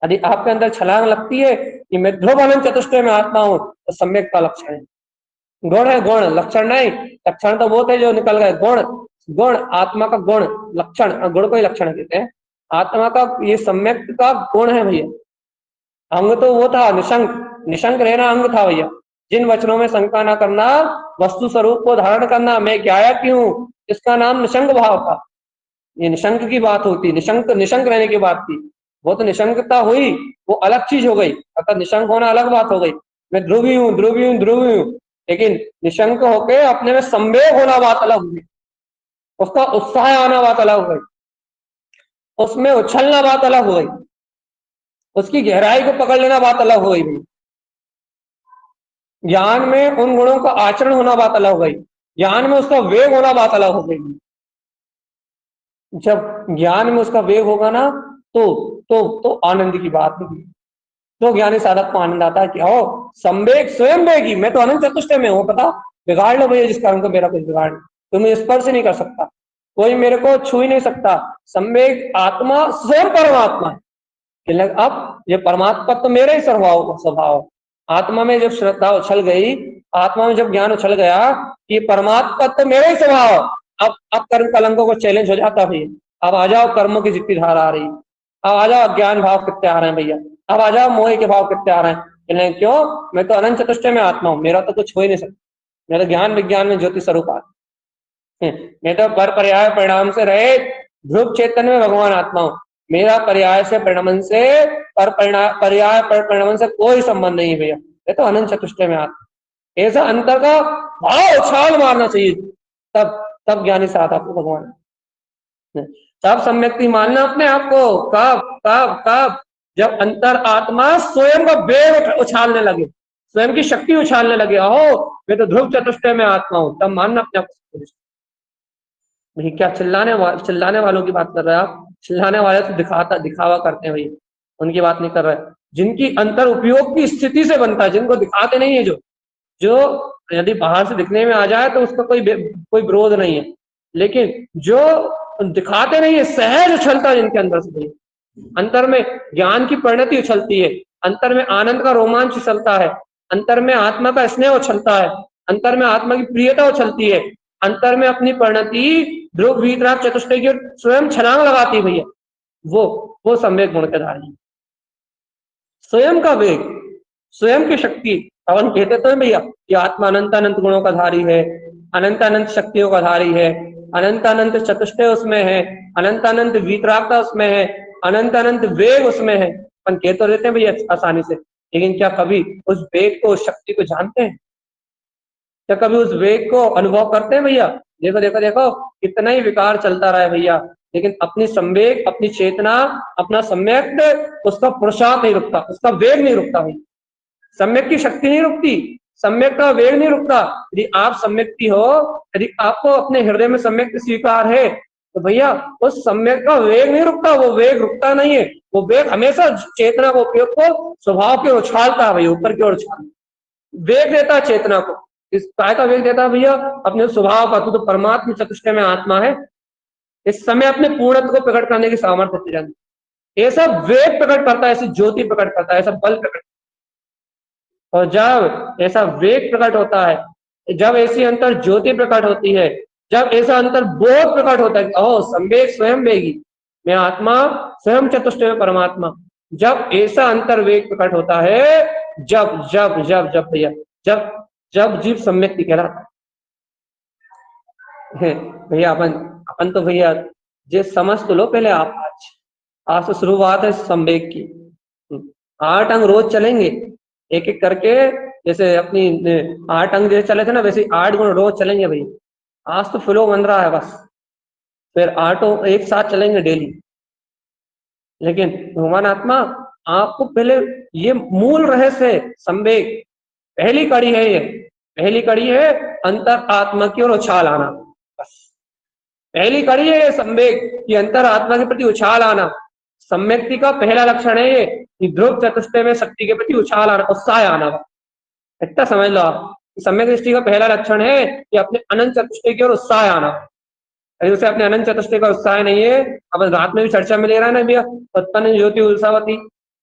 यदि आपके अंदर छलांग लगती है कि मैं ध्रुव अनंत चतुष्टय में आत्मा हूं, तो संवेग का लक्षण है। गुण है, गुण, लक्षण नहीं। लक्षण तो वो थे जो निकल गए, गुण, गुण आत्मा का गुण, लक्षण गुण को ही लक्षण कहते हैं। आत्मा का ये सम्यक का गुण है भैया। अंग तो वो था निशंक, निशंक रहना अंग था भैया। जिन वचनों में शंका ना करना, वस्तु स्वरूप को धारण करना, मैं क्या क्यों, इसका नाम निशंक भाव था। ये निशंक की बात होती, निशंक, निशंक रहने की बात थी। वो तो निशंकता हुई, वो अलग चीज हो गई, अर्थात निशंक होना अलग बात हो गई। मैं ध्रुवी हूँ, ध्रुवी हूँ, ध्रुवी हूँ, लेकिन निशंक होके अपने में संवेग होना बात अलग हुई, उसका उत्साह आना बात अलग हो गई, उसमें उछलना बात अलग हो गई, उसकी गहराई को पकड़ लेना बात अलग हो गई। ज्ञान में उन गुणों का आचरण होना बात अलग हो गई, ज्ञान में उसका वेग होना बात अलग हो गई। जब ज्ञान में उसका वेग होगा ना, तो आनंद की बात होगी। तो ज्ञानी साधक को आनंद आता है कि ओ संवेग, स्वयं वेगी, मैं तो अनंत चतुष्टय में हूं, पता, बिगाड़ लो भैया जिस कारण को मेरा कुछ बिगाड़, तुम मुझे स्पर्श नहीं कर सकता, कोई मेरे को छू ही नहीं सकता। संवेग आत्मा स्वयं परमात्मा है। अब ये परमात्मा तो मेरा ही स्वभाव, आत्मा में जब श्रद्धा उछल गई, आत्मा में जब ज्ञान उछल गया, ये परमात्मा तो मेरा ही स्वभाव। अब कर्म कलंकों को चैलेंज हो जाता भैया। अब आ जाओ कर्मों की जितनी धारा आ रही, अब आ जाओ अज्ञान भाव कितने आ रहे हैं भैया, अब आ जाओ मोह के भाव कितने आ रहे हैं। क्यों? मैं तो अनंत चतुष्टय में आत्मा हूं, मेरा तो कुछ हो ही नहीं सकता, मैं तो ज्ञान विज्ञान में ज्योति स्वरूप आत्मा, मैं तो पर पर्याय परिणाम से रहे ध्रुव चेतन में भगवान आत्मा हूं। मेरा पर्याय से परिणमन से, पर्याय परिणमन से कोई संबंध नहीं भैया, मैं तो अनंत चतुष्टय में आत्मा। ऐसा अंतर का भाव उछाल मारना चाहिए, तब ज्ञानी साधक को भगवान, तब सम्यक मानना अपने आप को। कब जब अंतर आत्मा स्वयं का वेग उछालने लगे, स्वयं की शक्ति उछालने लगे, अहो मैं तो ध्रुव चतुष्टय में आत्मा हूं, तब मानना अपने आप को। भाई क्या चिल्लाने वालों की बात कर रहे हैं आप? चिल्लाने वाले तो दिखावा करते हैं भाई, उनकी बात नहीं कर रहे। जिनकी अंतर उपयोग की स्थिति से बनता है, जिनको दिखाते नहीं है, जो यदि बाहर से दिखने में आ जाए तो उसका कोई विरोध नहीं है, लेकिन जो दिखाते नहीं है, सहज उछलता है जिनके अंदर से, अंतर में ज्ञान की परिणति उछलती है, अंतर में आनंद का रोमांच उछलता है, अंतर में आत्मा का स्नेह उछलता है, अंतर में आत्मा की प्रियता उछलती है, अंतर में अपनी परिणति ध्रुव वीतराग चतुष्टय की स्वयं छलांग लगाती है भैया, वो सम्यक गुण के धारी, स्वयं का वेग, स्वयं की शक्ति। अपन कहते तो है भैया कि आत्मा अनंत अनंत गुणों का धारी है, अनंत अनंत शक्तियों का धारी है, अनंत अनंत चतुष्टय उसमें है, अनंत अनंत वीतरागता उसमें है, अनंत अनंत वेग उसमें है। अपन कह तो रहते हैं भैया आसानी से, लेकिन क्या कभी उस वेग को, उस शक्ति को जानते हैं? क्या कभी उस वेग को अनुभव करते हैं भैया? देखो देखो देखो, कितना ही विकार चलता रहा है भैया, लेकिन अपनी संवेग, अपनी चेतना, अपना सम्यक, उसका पुरुषार्थ नहीं रुकता, उसका वेग नहीं रुकता भैया, सम्यक की शक्ति नहीं रुकती, सम्यक का वेग नहीं रुकता। यदि आप सम्यक की हो, यदि आपको अपने हृदय में सम्यक स्वीकार है, तो भैया उस सम्यक का वेग नहीं रुकता, वो वेग रुकता नहीं है, वो वेग हमेशा चेतना को, उपयोग को स्वभाव की ओर उछालता है भैया, ऊपर की ओर उछालता, वेग देता है चेतना को। इस काय का वेग देता है भैया? अपने स्वभाव का। तू तो परमात्मा चतुष्टय में आत्मा है, इस समय अपने पूर्णत्व को प्रकट करने की सामर्थ्य, ऐसा वेग प्रकट करता है, ऐसी ज्योति प्रकट करता है, ऐसा बल प्रकट, और जब ऐसा वेग प्रकट होता है, जब ऐसी अंतर ज्योति प्रकट होती है, जब ऐसा अंतर बोध प्रकट होता है, ओह संवेग स्वयं वेगी, मैं आत्मा स्वयं चतुष्टय में परमात्मा, जब ऐसा अंतर वेग प्रकट होता है, जब जब जब जब भैया जब जब जीव सम्यक कहलाता है। भैया अपन अपन तो भैया जे समझ तो लो पहले आप, आज तो शुरुआत है संवेग की। 8 अंग रोज चलेंगे एक एक करके, जैसे अपनी 8 अंग जैसे चले थे ना, वैसे 8 गुण रोज चलेंगे भैया। आज तो फ्लो बन रहा है बस, फिर 8 एक साथ चलेंगे डेली। लेकिन भगवान आत्मा आपको पहले ये मूल रहस्य है, संवेग पहली कड़ी है, ये पहली कड़ी है अंतर आत्मा की ओर उछाल आना। बस पहली कड़ी है ये संवेग कि अंतर आत्मा के प्रति उछाल आना। सम्यक्ति का पहला लक्षण है ये कि ध्रुव चतुष्टय में शक्ति के प्रति उछाल आना, उत्साह आना। इतना समझ लो आप, सम्यक दृष्टि का पहला लक्षण है कि अपने अनंत चतुष्टय की ओर उत्साह आना। यदि उसे अपने अनंत चतुष्टय का उत्साह नहीं है, अब रात में भी चर्चा में ले रहा है ना भैया, उत्पन्न ज्योति उल्सावती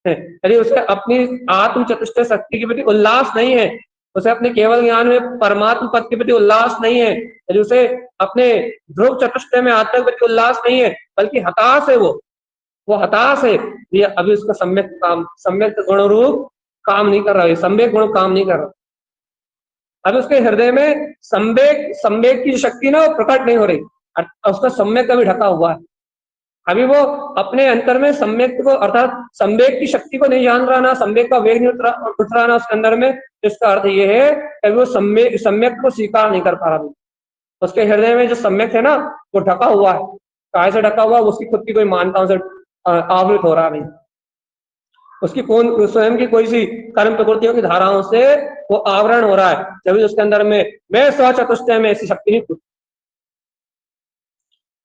है, यदि उसे अपनी आत्म चतुष्टय शक्ति के प्रति उल्लास नहीं है, उसे अपने केवल ज्ञान में परमात्म पद के प्रति उल्लास नहीं है, यदि उसे अपने ध्रुव चतुष्टय में आत्मा के प्रति उल्लास नहीं है, बल्कि हताश है, वो हताश है, ये अभी उसका सम्यक गुण रूप काम नहीं कर रहा है, सम्यक गुण काम नहीं कर रहा। अभी उसके हृदय में संवेग की शक्ति ना प्रकट नहीं हो रही, उसका सम्यक अभी ढका हुआ है। अभी वो अपने अंतर में सम्यक को अर्थात संवेग की शक्ति को नहीं जान रहा, ना संवेग का वेग नहीं उठ रहा ना उसके अंदर में। इसका अर्थ ये है कि वो सम्यक को स्वीकार नहीं कर पा रहा। उसके हृदय में जो सम्यक है ना, वो ढका हुआ है। काय से ढका हुआ, उसकी खुद की कोई मान्यताओं से आवृत हो रहा नहीं, उसकी कौन स्वयं की कोई सी कर्म प्रकृतियों की धाराओं से वो आवरण हो रहा है। जब उसके अंदर में मैं स्वचतुष्टय में ऐसी शक्ति नहीं फूट।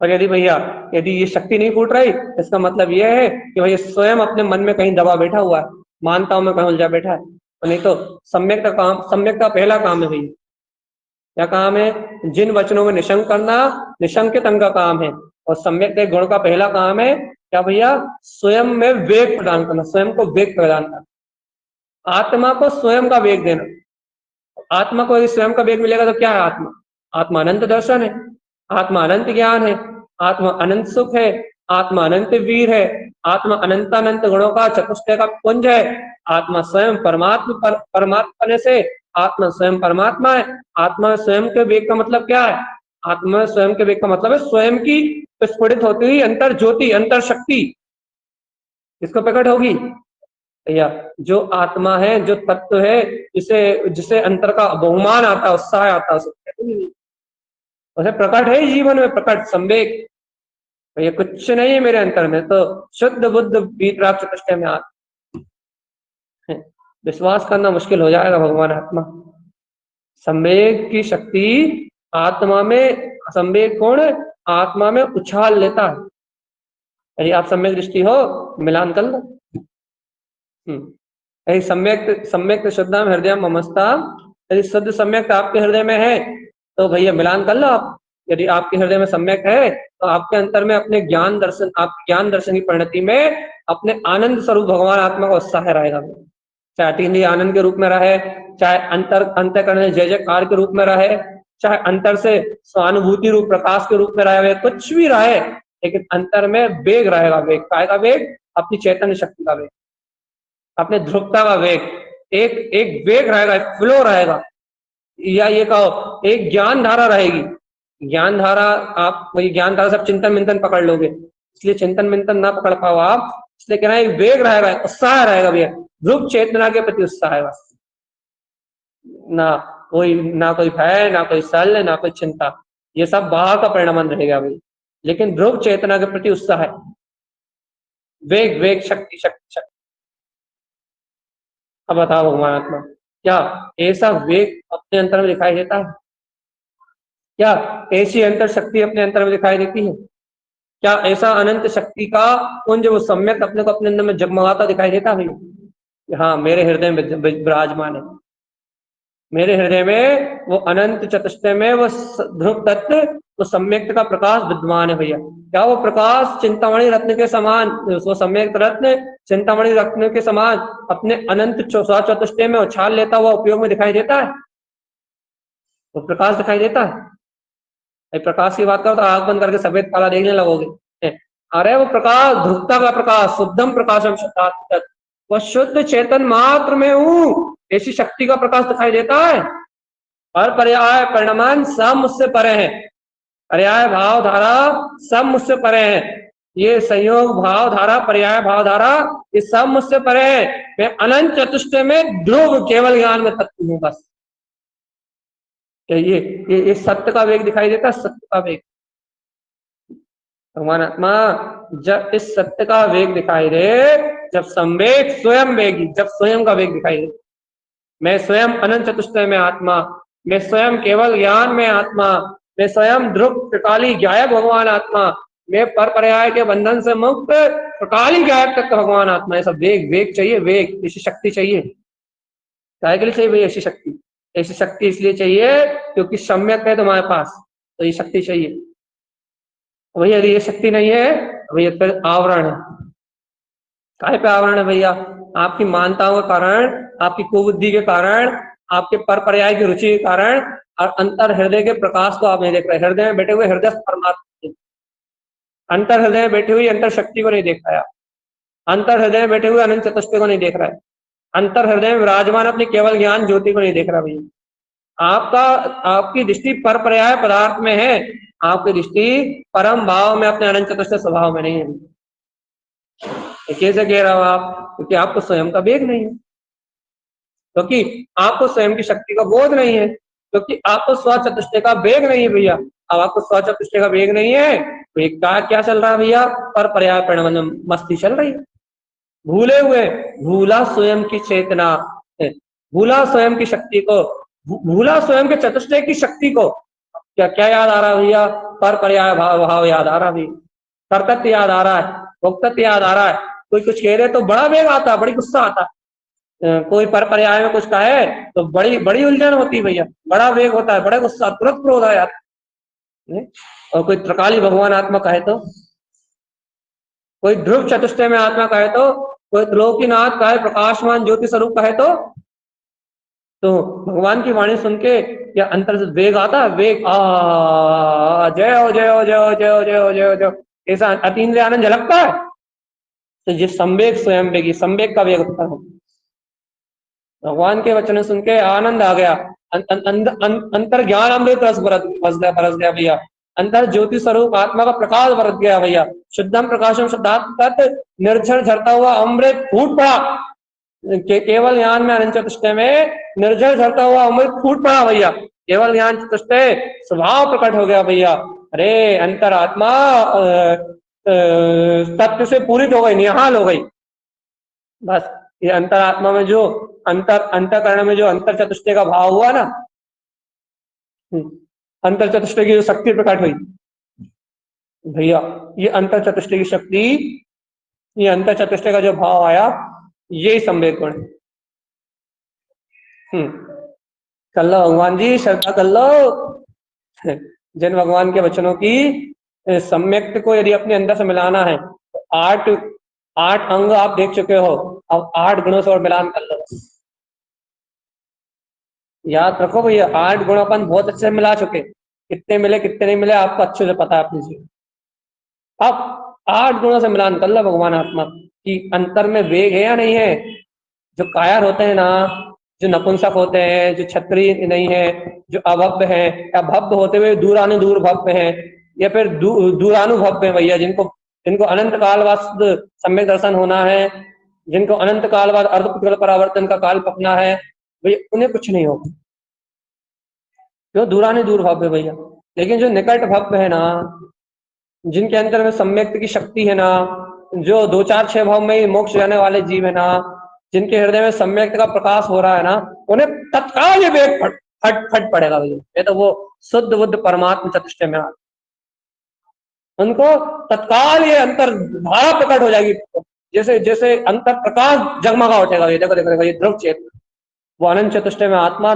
और यदि ये शक्ति नहीं फूट रही, इसका मतलब यह है कि भैया स्वयं अपने मन में कहीं दबा बैठा हुआ है, मानताओं में कहीं उलझा बैठा है। और नहीं तो सम्यक का पहला काम है भैया, क्या काम है? जिन वचनों में निशंक करना निशंकित अंग का काम है। और सम्यक के गुण का पहला काम है क्या भैया? स्वयं में वेग प्रदान करना, स्वयं को वेग प्रदान करना, आत्मा को स्वयं का वेग देना। आत्मा को यदि स्वयं का वेग मिलेगा तो क्या है आत्मा? आत्मा अनंत दर्शन है, आत्मा अनंत ज्ञान है, आत्मा अनंत सुख है, आत्मा अनंत वीर है, आत्मा अनंत गुणों का चतुष्टय का पुंज है। आत्मा स्वयं परमात्मा से आत्मा स्वयं परमात्मा है। आत्मा स्वयं के वेग का मतलब क्या है? आत्मा स्वयं के वेग का मतलब है स्वयं की स्फुरित होती हुई अंतर ज्योति, अंतर शक्ति इसको प्रकट होगी। या जो आत्मा है, जो तत्व है, जिसे जिसे अंतर का बहुमान आता, उत्साह आता, उसे प्रकट है जीवन में, प्रकट संवेग। तो ये कुछ नहीं है मेरे अंतर में, तो शुद्ध बुद्ध वीतराग चतुष्टय में विश्वास करना मुश्किल हो जाएगा। भगवान आत्मा संवेग की शक्ति आत्मा में, संवेग कौन है? आत्मा में उछाल लेता है। यदि आप सम्यक दृष्टि हो, मिलान कर लो। यदि सम्यक शुद्धम हृदय ममस्ता, यदि शुद्ध सम्यक आपके हृदय में है तो भैया मिलान कर लो आप। यदि आपके हृदय में सम्यक है तो आपके अंतर में अपने ज्ञान दर्शन, आपके ज्ञान दर्शन की परिणति में अपने आनंद स्वरूप भगवान आत्मा का उत्साह रहेगा। चाहे अतीन्द्रिय आनंद के रूप में रहे, चाहे अंतःकरण जय जयकार के रूप में रहे, चाहे अंतर से स्वानुभूति रूप प्रकाश के रूप में रहे, कुछ भी रहे, लेकिन अंतर में वेग रहेगा। वेग का वेग? अपनी चैतन्य शक्ति का वेग, अपने ध्रुवता का वेग। एक वेग रहेगा, एक फ्लो रहेगा, या ये कहो एक ज्ञान धारा रहेगी। ज्ञान धारा, आप वही ज्ञान धारा सब चिंतन मिंतन पकड़ लोगे, इसलिए चिंतन मिंतन ना पकड़ पाओ आप, इसलिए कहना एक वेग रहेगा, उत्साह रहेगा भैया, ध्रुव चेतना के प्रति उत्साह है बस। ना कोई भय, ना कोई शल्य, ना कोई चिंता, ये सब बाहर का परिणाम रहेगा भाई, लेकिन ध्रुव चेतना के प्रति उत्साह है, वेग वेग शक्ति शक्ति शक्ति। अब बताओ भगवान आत्मा, क्या ऐसा वेग अपने अंतर में दिखाई देता है? क्या ऐसी अंतर शक्ति अपने अंतर में दिखाई देती है? क्या ऐसा अनंत शक्ति का पुंज वो सम्यक अपने को अपने अंदर में जगमगाता दिखाई देता है? हाँ, मेरे हृदय में विराजमान है, मेरे हृदय में वो अनंत चतुष्टय में वो ध्रुव तत्व तो सम्यक्त का प्रकाश विद्यमान है भैया। क्या वो प्रकाश चिंतामणि रत्न के समान, वो सम्यक्त रत्न चिंतामणि रत्न के समान अपने अनंत चतुष्टय में उछाल लेता हुआ उपयोग में दिखाई देता है? वो प्रकाश दिखाई देता है? प्रकाश की बात करो तो आंख बंद करके सफेद काला देखने लगोगे। अरे वो प्रकाश ध्रुवता का प्रकाश, शुद्धम प्रकाशम शुद्धात्म, वह शुद्ध चेतन मात्र में हूं, ऐसी शक्ति का प्रकाश दिखाई देता है। और पर्याय परिणाम सब मुझसे परे हैं, पर्याय भाव धारा सब मुझसे परे हैं, ये संयोग भाव धारा पर्याय भाव धारा ये सब मुझसे परे है। मैं अनंत चतुष्टय में ध्रुव केवल ज्ञान में तत्व हूं बस। ये सत्य का वेग दिखाई देता है, सत्य का वेग। भगवान आत्मा जब इस सत्य का वेग दिखाई दे, जब संवेग स्वयं वेगी, जब स्वयं का वेग दिखाई दे, मैं स्वयं अनंत चतुष्टय में आत्मा, मैं स्वयं केवल ज्ञान में आत्मा, मैं स्वयं ध्रुव त्रिकाली गायक भगवान आत्मा, मैं पर पर्याय के बंधन से मुक्त त्रिकाली गायक तक भगवान आत्मा। ऐसा वेग, वेग चाहिए, वेग, ऐसी शक्ति चाहिए। काय के लिए चाहिए भाई ऐसी शक्ति? ऐसी शक्ति इसलिए चाहिए क्योंकि सम्यक है तुम्हारे पास, तो ये शक्ति चाहिए। भैया यदि ये शक्ति नहीं है भैया फिर आवरण है। काय पे आवरण है भैया? आपकी मानताओं के कारण, आपकी कुबुद्धि के कारण, आपके पर पर्याय की रुचि के कारण, और अंतर हृदय के प्रकाश को आप नहीं देख रहे। हृदय में बैठे हुए हृदय परमात्मा, अंतर हृदय में बैठी हुई अंतर शक्ति को नहीं देख रहा है, अंतर हृदय में बैठे हुए अनंत चतुष्टय को नहीं देख रहा है, अंतर हृदय में विराजमान अपनी केवल ज्ञान ज्योति को नहीं देख रहा भैया। आपकी दृष्टि पर पर्याय पदार्थ में है, आपकी दृष्टि परम भाव में अपने अनंत चतुष्टय स्वभाव में नहीं है। कैसे कह रहा हो आप? क्योंकि आपको स्वयं का वेग नहीं है, क्योंकि आपको स्वयं की शक्ति का बोध नहीं है, क्योंकि आपको स्व चतुष्टय का वेग नहीं है भैया। अब आपको स्व चतुष्टय का वेग नहीं है तो एक क्या चल रहा है भैया? पर पर्याय परिणाम मस्ती चल रही है। भूले हुए, भूला स्वयं की चेतना, भूला स्वयं की शक्ति को, भूला स्वयं के चतुष्टय की शक्ति को। क्या क्या याद आ रहा है भैया? पर पर्याय भाव भाव याद आ रहा है, कर्तव्य याद आ रहा है, भोक्तत्व याद आ रहा है। कोई कुछ कह रहे तो बड़ा वेग आता है, बड़ी गुस्सा आता है। कोई पर पर्याय में कुछ कहे तो बड़ी बड़ी उलझन होती है भैया, बड़ा वेग होता है, बड़ा गुस्सा, तुरंत क्रोध आ जाता है। और कोई त्रिकाली भगवान आत्मा कहे तो, कोई ध्रुव चतुष्टय में आत्मा कहे तो, कोई त्रिलोकीनाथ कहे, प्रकाशमान ज्योति स्वरूप कहे तो भगवान की वाणी सुन के क्या अंतर से वेग आता है? वेग, जय हो जय हो जय हो जय हो जय हो जय हो जय हो, ऐसा अतीन्द्रिय आनंद झलकता है। तो ये संवेग स्वयं वेगी, संवेग का वेग उत्तर है। भगवान के वचन सुन के आनंद आ गया, अंतर ज्ञान अमृत रस बरस गया भैया, अंतर ज्योति स्वरूप आत्मा का प्रकाश बरस गया भैया। शुद्धम प्रकाशम शुद्धात्म निर्झर झरता हुआ अमृत फूट पड़ा, केवल ज्ञान में अनंत चतुष्टय में निर्जल झरता हुआ अमृत फूट पड़ा भैया। केवल ज्ञान चतुष्टय स्वभाव प्रकट हो गया भैया। अरे अंतर आत्मा तत्व से पूरित हो गई, निहाल हो गई। बस ये अंतर आत्मा में जो अंतकरण में जो अंतर चतुष्टय का भाव हुआ ना, अंतर चतुष्टय की जो शक्ति प्रकट हुई भैया, ये अंतर चतुष्टय की शक्ति, ये अंतर चतुष्टय का जो भाव आया, यही संवेग गुण है। कर लो भगवान जी, श्रद्धा कर लो। जिन भगवान के वचनों की सम्यक्त को यदि अपने अंदर से मिलाना है तो आठ अंग आप देख चुके हो, अब 8 गुणों से और मिलान कर लो। याद रखो भैया, 8 गुण अपन बहुत अच्छे से मिला चुके, कितने मिले कितने नहीं मिले आपको अच्छे से पता है अपनी जीवन। अब 8 गुणों से मिलान कर लो भगवान आत्मा की अंतर में वेग है या नहीं है। जो कायर होते हैं ना, जो नपुंसक होते हैं, जो क्षत्रिय नहीं है, जो अभव्य है या भव्य होते हुए दूरानुदूर भव्य है, या फिर दूरानुभव्य है भैया, जिनको अनंत काल बाद सम्यक दर्शन होना है, जिनको अनंत काल बाद अर्धपुत्र परावर्तन का काल पकना है भैया, उन्हें कुछ नहीं होगा, क्यों? दूरानुदूर भव्य भैया। लेकिन जो निकट भव्य है ना, जिनके अंदर में सम्यक की शक्ति है ना, जो 2 4 6 भाव में मोक्ष जाने वाले जीव है ना, जिनके हृदय में सम्यक का प्रकाश हो रहा है ना, उन्हें तत्काल ये वेग फट पड़ेगा भैया। ये तो वो शुद्ध बुद्ध परमात्मा चतुष्टय में आ, उनको तत्काल ये अंतर धारा प्रकट हो जाएगी, जैसे जैसे अंतर प्रकाश जगमगा उठेगा। ये देखो देखो देखो, ये ध्रुव चेतन, वो अनंत चतुष्टय में आत्मा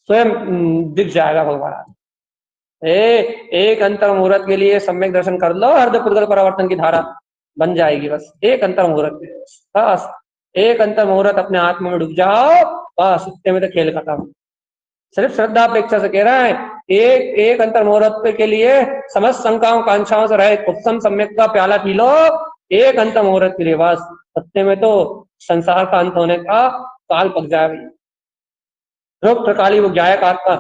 स्वयं दिख जाएगा भगवान। एक अंतर मुहूर्त के लिए सम्यक दर्शन कर लो, अर्ध पुद्गल परावर्तन की धारा बन जाएगी। बस एक अंतर मुहूर्त, बस एक अंतर मुहूर्त अपने आत्मा में डूब जाओ, बस इतने में तो खेल खत्म। सिर्फ श्रद्धा अपेक्षा से कह रहा है, एक अंतर मुहूर्त के लिए समस्त शंकाओं कांक्षाओं से रहे उत्तम सम्यक का प्याला पी लो, एक अंतर मुहूर्त के लिए बस, सत्य में तो संसार का अंत होने का काल पक जाए। ध्रुव प्रकाली वो गायक आत्मा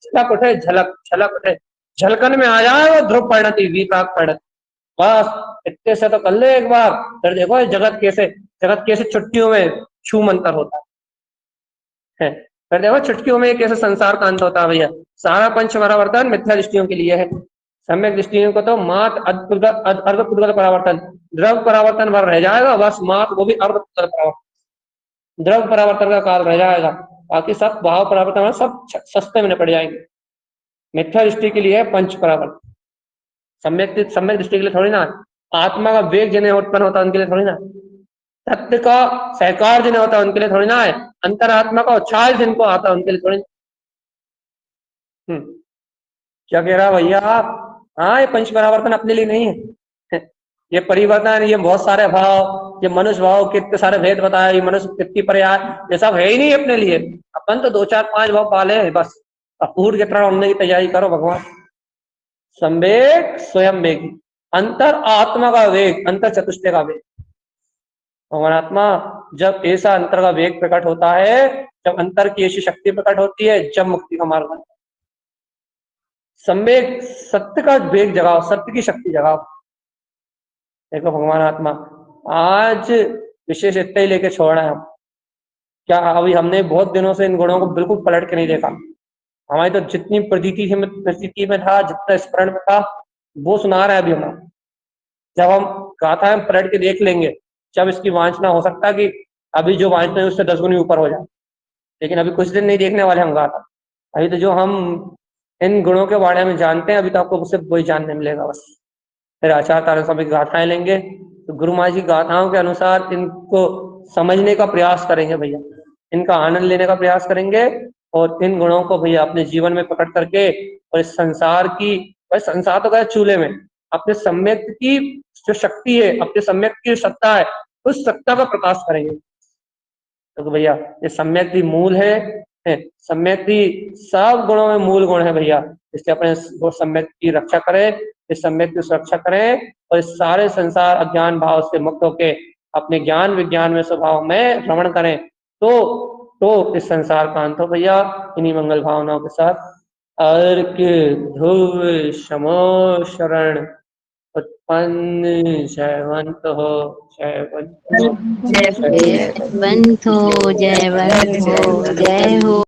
झलक उठे, झलक झलक उठे, झलकन में आ जाए वो ध्रुव परिणति, विपाक परिणति। बस इतने से तो कर ले एक बार, फिर देखो जगत कैसे चुटकियों में छू मंतर होता है। फिर देखो चुटकियों में कैसे संसार का अंत होता है भैया। सारा पंच परावर्तन मिथ्या दृष्टियों के लिए है, सम्यक दृष्टियों को तो मात्र अर्ध पुद्गल परावर्तन, द्रव परावर्तन भर रह जाएगा, बस मात्र वो भी अर्ध पुद्गल परावर्तन, द्रव परावर्तन का काल रह जाएगा, बाकी सब भाव परावर्तन सब सस्ते में निपट जाएंगे। मिथ्या दृष्टि के लिए है पंच परावर्तन, सम्यक दृष्टि के लिए थोड़ी ना। आत्मा का वेग जिन्हें उत्पन्न होता है उनके लिए थोड़ी ना, सत्य का सहकार जिन्हें होता है उनके लिए थोड़ी ना है, अंतरात्मा का उच्छाल जिनको आता है उनके लिए थोड़ी ना। क्या कह रहा भैया आप? हाँ, ये पंच परावर्तन अपने लिए नहीं है ये परिवर्तन, ये बहुत सारे भाव, ये मनुष्य भाव कितने सारे भेद बताया, ये मनुष्य कितनी पर्याय, ये सब है ही नहीं अपने लिए। अपन तो 2 4 5 भाव पाले हैं बस, अपूर्व की तरह उड़ने की तैयारी करो भगवान। संवेग स्वयं वेगी, अंतर आत्मा का वेग, अंतर चतुष्टय का वेग। भगवान आत्मा जब ऐसा अंतर का वेग प्रकट होता है, जब अंतर की ऐसी शक्ति प्रकट होती है, जब मुक्ति का मार्ग बनता है। संवेग, सत्य का वेग जगाओ, सत्य की शक्ति जगाओ। देखो भगवान आत्मा आज विशेष इतना ही लेके छोड़ना है हम। क्या अभी हमने बहुत दिनों से इन गुणों को बिल्कुल पलट के नहीं देखा। हमारी तो जितनी प्रतीति में था, जितना स्मरण में था, वो सुना रहा है अभी हमारा। जब हम गाथा हम पलट के देख लेंगे, जब इसकी वांछना हो सकता है कि अभी जो वांछना है उससे 10 गुनी ऊपर हो जाए, लेकिन अभी कुछ दिन नहीं देखने वाले हम गाथा। अभी तो जो हम इन गुणों के बारे में जानते हैं, अभी तो आपको उससे वही जानने मिलेगा बस। फिर आचार्य तारण स्वामी की गाथाएं लेंगे, तो गुरु महाराज की गाथाओं के अनुसार इनको समझने का प्रयास करेंगे भैया, इनका आनंद लेने का प्रयास करेंगे, और इन गुणों को भैया अपने जीवन में प्रकट करके, और इस संसार की, संसार तो गया चूल्हे में, अपने सम्यक की जो शक्ति है, अपने सम्यक की सत्ता है, उस सत्ता का प्रकाश करेंगे। तो भैया ये सम्यक भी मूल है, सम्यक भी सब गुणों में मूल गुण है भैया, इसलिए अपने वो सम्यक की रक्षा करें, इस सम्यक की सुरक्षा करें, और इस सारे संसार अज्ञान भाव से मुक्त होके अपने ज्ञान विज्ञान में स्वभाव में भ्रमण करें, तो इस संसार का अंत हो भैया। इन्हीं मंगल भावनाओं के साथ अर्क ध्रुव शमो शरण उत्पन्न जयवंत हो, जयवंत हो, जयवंत हो, जयवंत हो, जय हो।